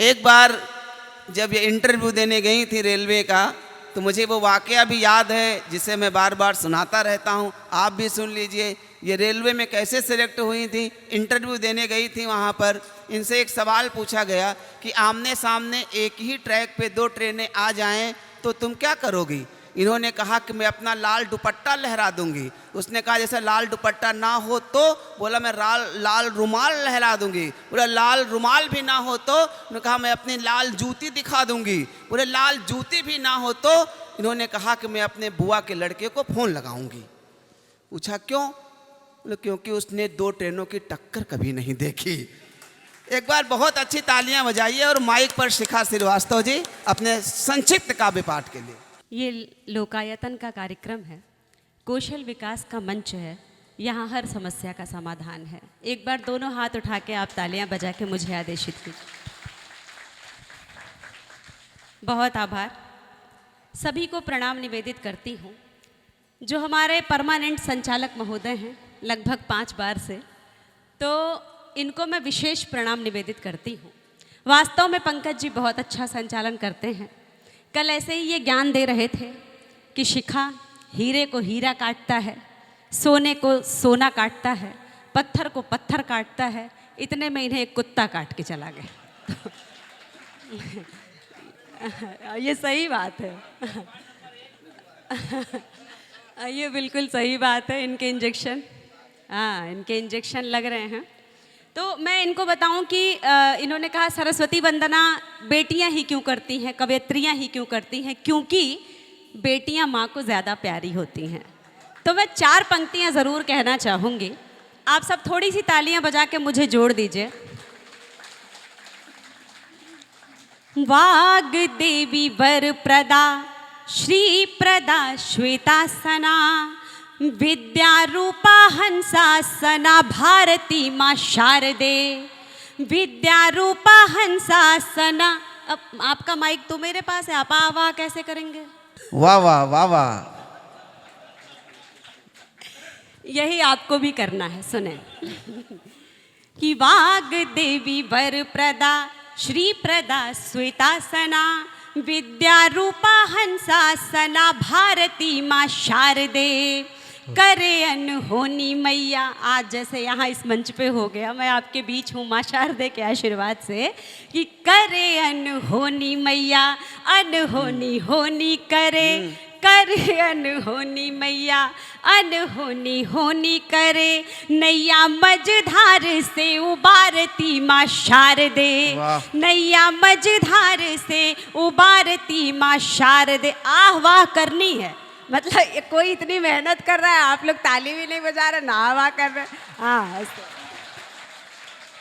एक बार जब ये इंटरव्यू देने गई थी रेलवे का, तो मुझे वो वाकया भी याद है जिसे मैं बार बार सुनाता रहता हूँ, आप भी सुन लीजिए। ये रेलवे में कैसे सिलेक्ट हुई थी, इंटरव्यू देने गई थी। वहाँ पर इनसे एक सवाल पूछा गया कि आमने सामने एक ही ट्रैक पे दो ट्रेनें आ जाएं तो तुम क्या करोगी। इन्होंने कहा कि मैं अपना लाल दुपट्टा लहरा दूंगी। उसने कहा जैसे लाल दुपट्टा ना हो तो, बोला मैं लाल रुमाल लहरा दूंगी। बोला लाल रुमाल भी ना हो तो, उन्होंने कहा मैं अपनी लाल जूती दिखा दूंगी। बोले लाल जूती भी ना हो तो, इन्होंने कहा कि मैं अपने बुआ के लड़के को फ़ोन लगाऊंगी। पूछा क्यों? बोले क्योंकि उसने दो ट्रेनों की टक्कर कभी नहीं देखी। एक बार बहुत अच्छी तालियां बजाइए और माइक पर शिखा श्रीवास्तव जी अपने संक्षिप्त काव्य पाठ के लिए। ये लोकायतन का कार्यक्रम है, कौशल विकास का मंच है, यहाँ हर समस्या का समाधान है। एक बार दोनों हाथ उठा के आप तालियां बजा के मुझे आदेशित कीजिए। बहुत आभार। सभी को प्रणाम निवेदित करती हूँ। जो हमारे परमानेंट संचालक महोदय हैं लगभग 5 बार से, तो इनको मैं विशेष प्रणाम निवेदित करती हूँ। वास्तव में पंकज जी बहुत अच्छा संचालन करते हैं। कल ऐसे ही ये ज्ञान दे रहे थे कि शिखा हीरे को हीरा काटता है, सोने को सोना काटता है, पत्थर को पत्थर काटता है। इतने में इन्हें एक कुत्ता काट के चला गया। ये सही बात है। ये बिल्कुल सही बात है। इनके इंजेक्शन लग रहे हैं। तो मैं इनको बताऊं कि इन्होंने कहा सरस्वती वंदना बेटियां ही क्यों करती हैं, कवयित्रियां ही क्यों करती हैं, क्योंकि बेटियां माँ को ज़्यादा प्यारी होती हैं। तो मैं 4 पंक्तियां ज़रूर कहना चाहूँगी। आप सब थोड़ी सी तालियां बजा के मुझे जोड़ दीजिए। वाग देवी वर प्रदा श्री प्रदा श्वेतासना, विद्या रूपा हंसासना भारती माँ शारदे, विद्या रूपा हंसासना। अब आपका माइक तो मेरे पास है, आप वाह कैसे करेंगे? वाह वाह वाह वाह। यही आपको भी करना है। सुने कि वाग देवी वर प्रदा श्री प्रदा श्वेतासना, विद्या रूपा हंसासना भारती माँ शारदे, करे अनहोनी मैया। आज जैसे यहाँ इस मंच पे हो गया, मैं आपके बीच हूँ माँ शारदे के आशीर्वाद से, कि करे अनहोनी मैया, अनहोनी होनी करे, करे अनहोनी मैया, अनहोनी होनी करे, नैया मझधार से उबारती माँ शारदे, नैया मझधार से उबारती माँ शारदे। आह वाह करनी है, मतलब कोई इतनी मेहनत कर रहा है, आप लोग ताली भी नहीं बजा रहे, ना वाह कर रहे। हाँ,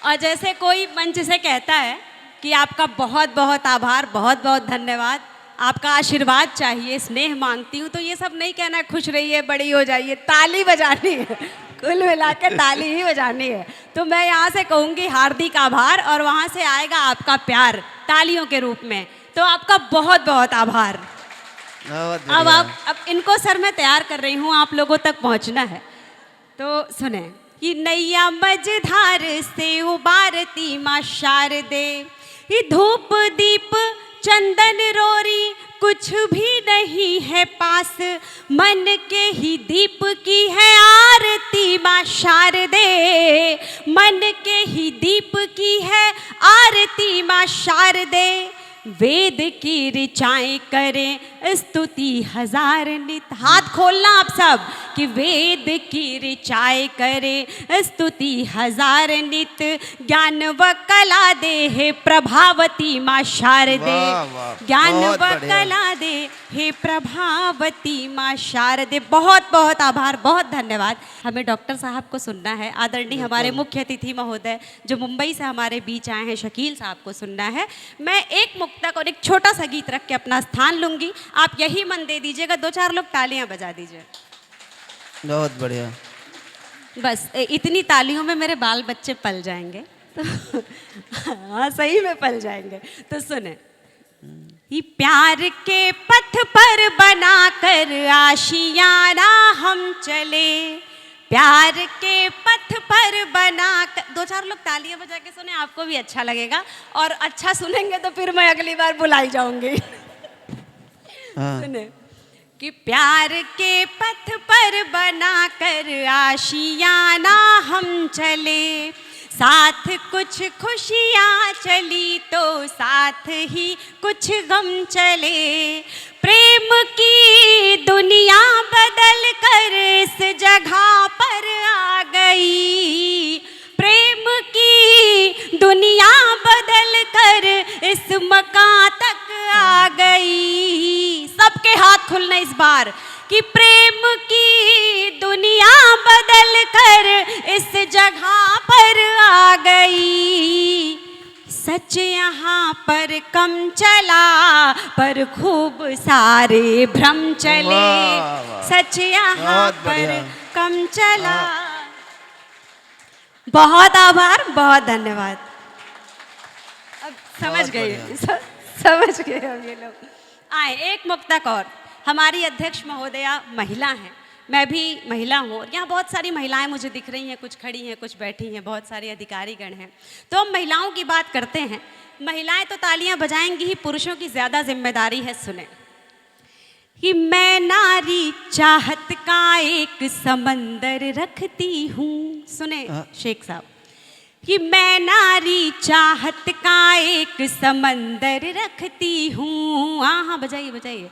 और जैसे कोई मंच से कहता है कि आपका बहुत बहुत आभार, बहुत बहुत धन्यवाद, आपका आशीर्वाद चाहिए, स्नेह मांगती हूँ, तो ये सब नहीं कहना है खुश रहिए बड़ी हो जाइए, ताली बजानी है, कुल मिला के ताली ही बजानी है। तो मैं यहाँ से कहूँगी हार्दिक आभार, और वहाँ से आएगा आपका प्यार तालियों के रूप में। तो आपका बहुत बहुत आभार। अब इनको सर मैं तैयार कर रही हूँ, आप लोगों तक पहुँचना है। तो सुने कि नैया मझधार से उबारती माँ शारदे, ये धूप दीप चंदन रोरी कुछ भी नहीं है पास, मन के ही दीप की है आरती माँ शारदे, मन के ही दीप की है आरती माँ शारदे, वेद की ऋचाएं करें स्तुति हजार नित। हाथ खोलना आप सब कि वेद की ऋचाएं करें स्तुति हजार नित, ज्ञान व कला दे हे प्रभावती माँ शारदे, ज्ञान व कला दे हे प्रभावती माँ शारदे। बहुत बहुत आभार, बहुत धन्यवाद। हमें डॉक्टर साहब को सुनना है, आदरणीय हमारे मुख्य अतिथि महोदय जो मुंबई से हमारे बीच आए हैं, शकील साहब को सुनना है। मैं एक मुक्तक और एक छोटा सा गीत रख के अपना स्थान लूंगी, आप यही मन दे दीजिएगा। 2-4 लोग तालियां बजा दीजिए। बहुत बढ़िया। बस इतनी तालियों में मेरे बाल बच्चे पल जाएंगे। तो हाँ, सही में पल जाएंगे। तो सुने, ये प्यार के पथ पर बनाकर आशियाना हम चले, प्यार के पथ पर बनाकर। दो चार लोग तालियां बजा के सुने, आपको भी अच्छा लगेगा, और अच्छा सुनेंगे तो फिर मैं अगली बार बुलाई जाऊंगी। हाँ। सुने कि प्यार के पथ पर बनाकर आशियाना हम चले, साथ कुछ खुशियाँ चली तो साथ ही कुछ गम चले, प्रेम की दुनिया बदल कर इस जगह पर आ गई, प्रेम की दुनिया बदल कर इस मकान तक आ गई। सबके हाथ खुलने इस बार कि प्रेम की दुनिया बदल कर इस जगह पर आ गई। सच यहाँ पर कम चला पर खूब सारे भ्रम चले, वाह, वाह। सच यहाँ बहुत पर बढ़िया। कम चला। बहुत आभार, बहुत धन्यवाद। अब समझ बहुत गए, समझ गए अब ये लोग। आए एक मुक्तक और। हमारी अध्यक्ष महोदया महिला हैं, मैं भी महिला हूँ, और यहाँ बहुत सारी महिलाएं मुझे दिख रही हैं, कुछ खड़ी हैं, कुछ बैठी हैं, बहुत सारे अधिकारीगण हैं। तो हम महिलाओं की बात करते हैं। महिलाएं तो तालियां बजाएंगी ही, पुरुषों की ज़्यादा जिम्मेदारी है। सुने कि मैं नारी चाहत का एक समंदर रखती हूँ। सुने शेख साहब कि मैं नारी चाहत का एक समंदर रखती हूँ। हाँ बजाइए बजाइए।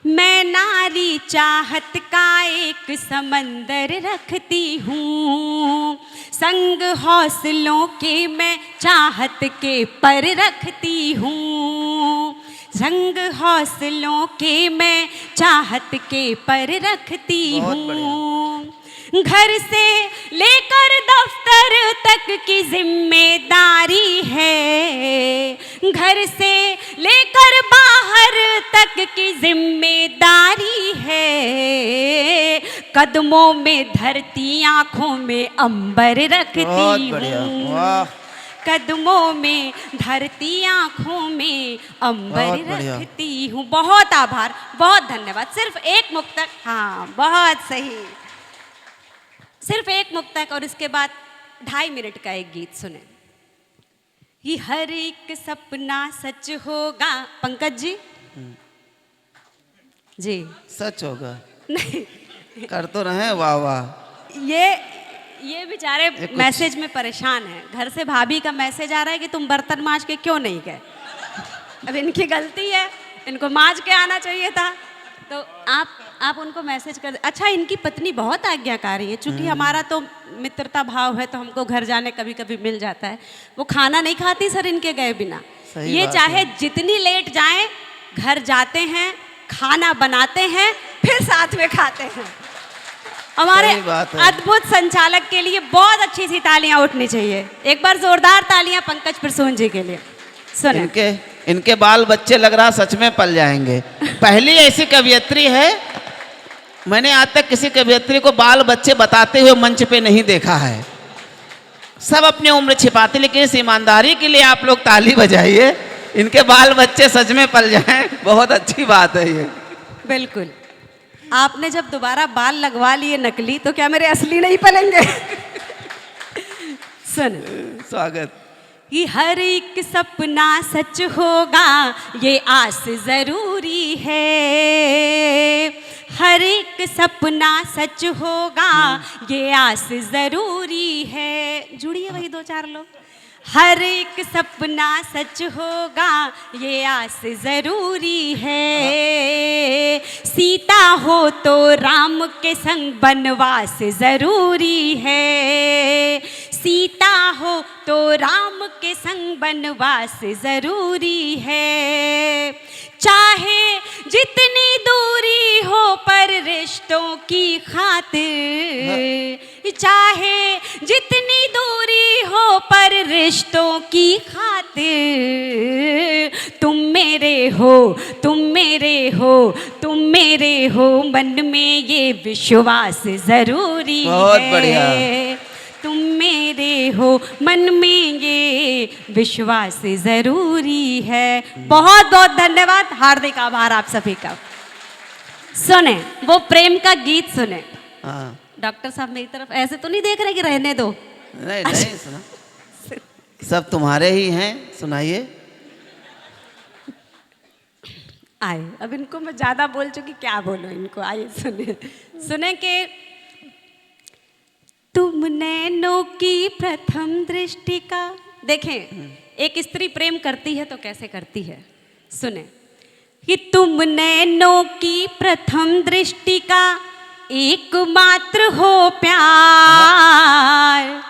मैं नारी चाहत का एक समंदर रखती हूँ, संग हौसलों के मैं चाहत के पर रखती हूँ, संग हौसलों के मैं चाहत के पर रखती हूँ। घर से लेकर दफ्तर तक की जिम्मेदारी है, घर से लेकर बाहर तक की जिम्मेदारी है, कदमों में धरती आँखों में अंबर रखती हूँ, कदमों में धरती आँखों में अंबर रखती हूँ। बहुत आभार, बहुत धन्यवाद। सिर्फ एक मुक्तक, हाँ बहुत सही, सिर्फ एक मुक्तक और इसके बाद 2.5 मिनट का एक गीत सुने। कि हर एक सपना सच होगा। पंकज जी जी सच होगा नहीं कर तो रहे, वाह वाह। ये बेचारे मैसेज में परेशान हैं। घर से भाभी का मैसेज आ रहा है कि तुम बर्तन मांज के क्यों नहीं गए। अब इनकी गलती है, इनको मांज के आना चाहिए था। तो आप उनको मैसेज कर। अच्छा, इनकी पत्नी बहुत आज्ञाकारी है, चूंकि हमारा तो मित्रता भाव है तो हमको घर जाने कभी कभी मिल जाता है। वो खाना नहीं खाती सर इनके गए बिना। ये चाहे जितनी लेट जाएं घर जाते हैं, खाना बनाते हैं, फिर साथ में खाते हैं। हमारे अद्भुत संचालक के लिए बहुत अच्छी सी तालियां उठनी चाहिए। एक बार जोरदार तालियां पंकज प्रसून जी के लिए। सुने इनके बाल बच्चे लग रहा सच में पल जाएंगे। पहली ऐसी कवियत्री है, मैंने आज तक किसी कवियत्री को बाल बच्चे बताते हुए मंच पे नहीं देखा है। सब अपनी उम्र छिपाते, लेकिन इस ईमानदारी के लिए आप लोग ताली बजाइए। इनके बाल बच्चे सच में पल जाएं, बहुत अच्छी बात है ये। बिल्कुल। आपने जब दोबारा बाल लगवा लिए नकली, तो क्या मेरे असली नहीं पलेंगे? सुन, स्वागत। कि हर एक सपना सच होगा ये आस जरूरी है, हर एक सपना सच होगा ये आस जरूरी है। जुड़िए वही 2-4 लोग। हर एक सपना सच होगा ये आस जरूरी है, सीता हो तो राम के संग बनवास जरूरी है, सीता हो तो राम के संग बनवास जरूरी है। चाहे जितनी दूरी हो पर रिश्तों की खातिर, चाहे जितनी दूरी हो पर रिश्तों की खातिर, तुम मेरे हो, तुम मेरे हो, तुम मेरे हो, मन में ये विश्वास जरूरी है। बहुत बढ़िया। तुम मेरे हो, मन में ये विश्वास जरूरी है। बहुत बहुत धन्यवाद, हार्दिक आभार आप सभी का। सुने वो प्रेम का गीत सुने। हाँ। डॉक्टर साहब मेरी तरफ ऐसे तो नहीं देख रहे कि रहने दो। नहीं नहीं सुना। सब तुम्हारे ही हैं, सुनाइए। आए, अब इनको मैं ज्यादा बोल चुकी, क्या बोलूं इनको, आइए सुने सुने के तुम नैनों की प्रथम दृष्टि का। देखें एक स्त्री प्रेम करती है तो कैसे करती है, सुने कि तुम नैनों की प्रथम दृष्टि का एकमात्र हो प्यार।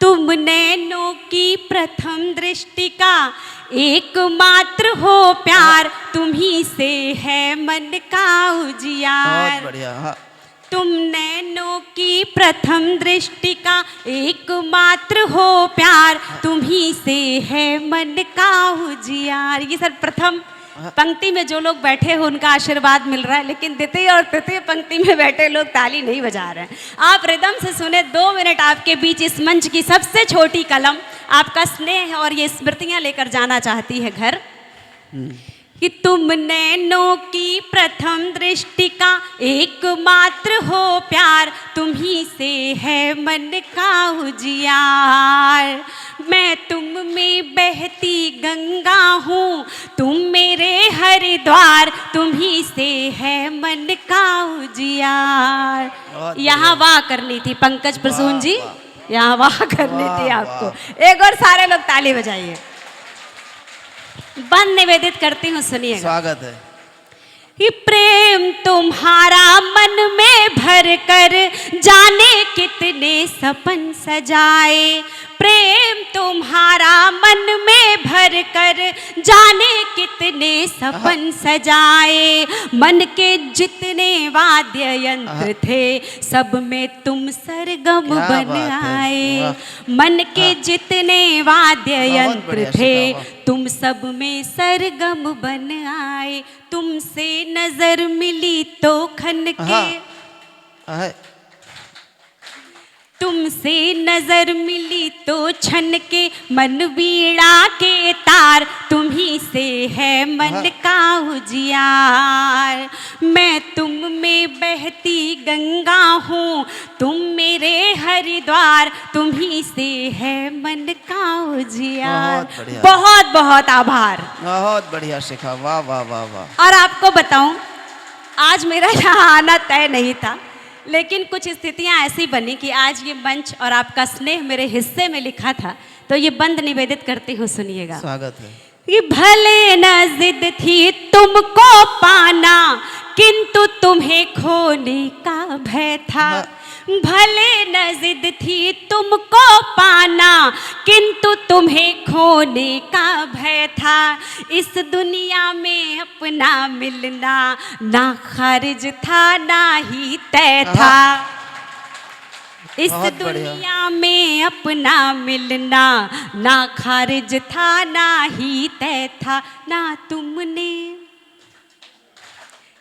तुम नैनों की प्रथम दृष्टि का एकमात्र हो प्यार, तुम्ही से है मन का उजियार। बहुत बढ़िया। हाँ। तुम नैनों की प्रथम दृष्टि का एकमात्र हो प्यार, तुम्ही से है मन का उजियार। ये सर प्रथम पंक्ति में जो लोग बैठे हो उनका आशीर्वाद मिल रहा है, लेकिन द्वितीय और तृतीय पंक्ति में बैठे लोग ताली नहीं बजा रहे हैं। आप रिदम से सुने, 2 मिनट आपके बीच इस मंच की सबसे छोटी कलम आपका स्नेह और ये स्मृतियां लेकर जाना चाहती है घर। कि तुम नैनों की प्रथम दृष्टि का एकमात्र हो प्यार, तुम्ही से है मन का उजियार। मैं तुम में बहती गंगा हूँ, तुम मेरे हरिद्वार, तुम्ही से है मन का उजियार। यहाँ वाह करनी थी पंकज प्रसून जी, यहाँ वाह करनी थी आपको। एक और सारे लोग ताली बजाइए। बंद निवेदित करती हूँ, सुनिए। स्वागत है। कि प्रेम तुम्हारा मन में भर कर जाने कितने सपन सजाए। प्रेम तुम्हारा मन में भर कर जाने कितने सपन सजाए। मन के जितने वाद्य यंत्र थे, सब में तुम सरगम बन आए। मन के जितने वाद्य यंत्र थे, तुम सब में सरगम बन आए। तुमसे नजर मिली तो खन के, तुमसे नजर मिली तो छन के, मन वीणा के तार, तुम्ही से है मन का उजियार। मैं तुम में बहती गंगा हूँ, तुम मेरे हरिद्वार, तुम्ही से है मन का उजियार। बहुत बहुत आभार। बहुत बढ़िया शिखा, वाह वाह वाह वाह। और आपको बताऊं, आज मेरा यहाँ आना तय नहीं था, लेकिन कुछ स्थितियां ऐसी बनी कि आज ये मंच और आपका स्नेह मेरे हिस्से में लिखा था, तो ये बंद निवेदित करती हूँ, सुनिएगा। स्वागत है। कि भले न जिद थी तुमको पाना, किंतु तुम्हें खोने का भय था। भले न जिद थी तुमको पाना, किंतु तुम्हें खोने का भय था। इस दुनिया में अपना मिलना ना खारिज था ना ही तय था। इस दुनिया में अपना मिलना ना खारिज था ना ही तय था।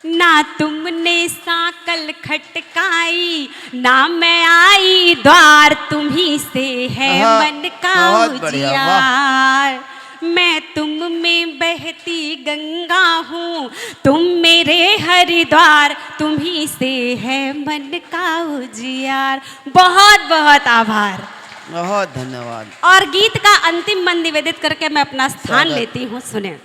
ना तुमने साकल खटकाई, ना मैं आई द्वार, तुम्ही से है मन का उजियार। मैं तुम में बहती गंगा हूँ, तुम मेरे हरिद्वार, तुम्ही से है मन का उजियार। बहुत बहुत आभार, बहुत धन्यवाद। और गीत का अंतिम मन निवेदित करके मैं अपना स्थान लेती हूँ, सुने।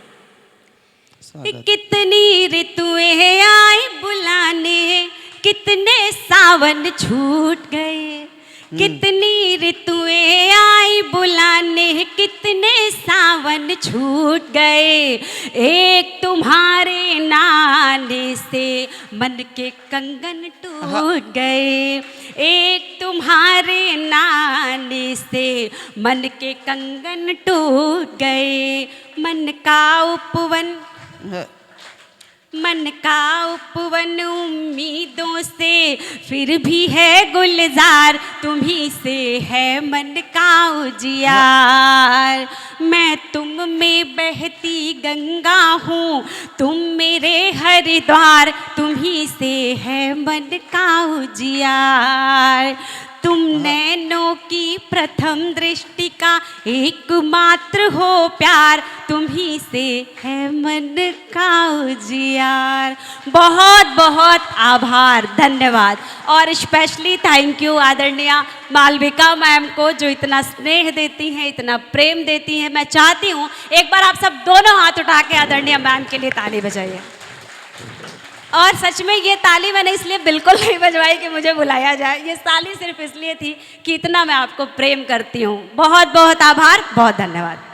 कितनी ऋतुएं आई बुलाने, कितने सावन छूट गए। कितनी ऋतुएं आई बुलाने, कितने सावन छूट गए। एक तुम्हारे नाने से मन के कंगन टूट गए। एक तुम्हारे नाने से मन के कंगन टूट गए। मन का उपवन उम्मीदों से फिर भी है गुलजार, तुम्ही से है मन का उजियार। मैं तुम में बहती गंगा हूँ, तुम मेरे हरिद्वार, तुम्ही से है मन का उजियार। तुम नैनों की प्रथम दृष्टि का एकमात्र हो प्यार, तुम्ही से है मन का उजियार। बहुत बहुत आभार, धन्यवाद। और स्पेशली थैंक यू आदरणीय मालविका मैम को, जो इतना स्नेह देती हैं, इतना प्रेम देती हैं। मैं चाहती हूँ एक बार आप सब दोनों हाथ उठा के आदरणीय मैम के लिए ताली बजाइए। और सच में ये ताली मैंने इसलिए बिल्कुल नहीं बजवाई कि मुझे बुलाया जाए, ये ताली सिर्फ इसलिए थी कि इतना मैं आपको प्रेम करती हूँ। बहुत बहुत आभार, बहुत धन्यवाद।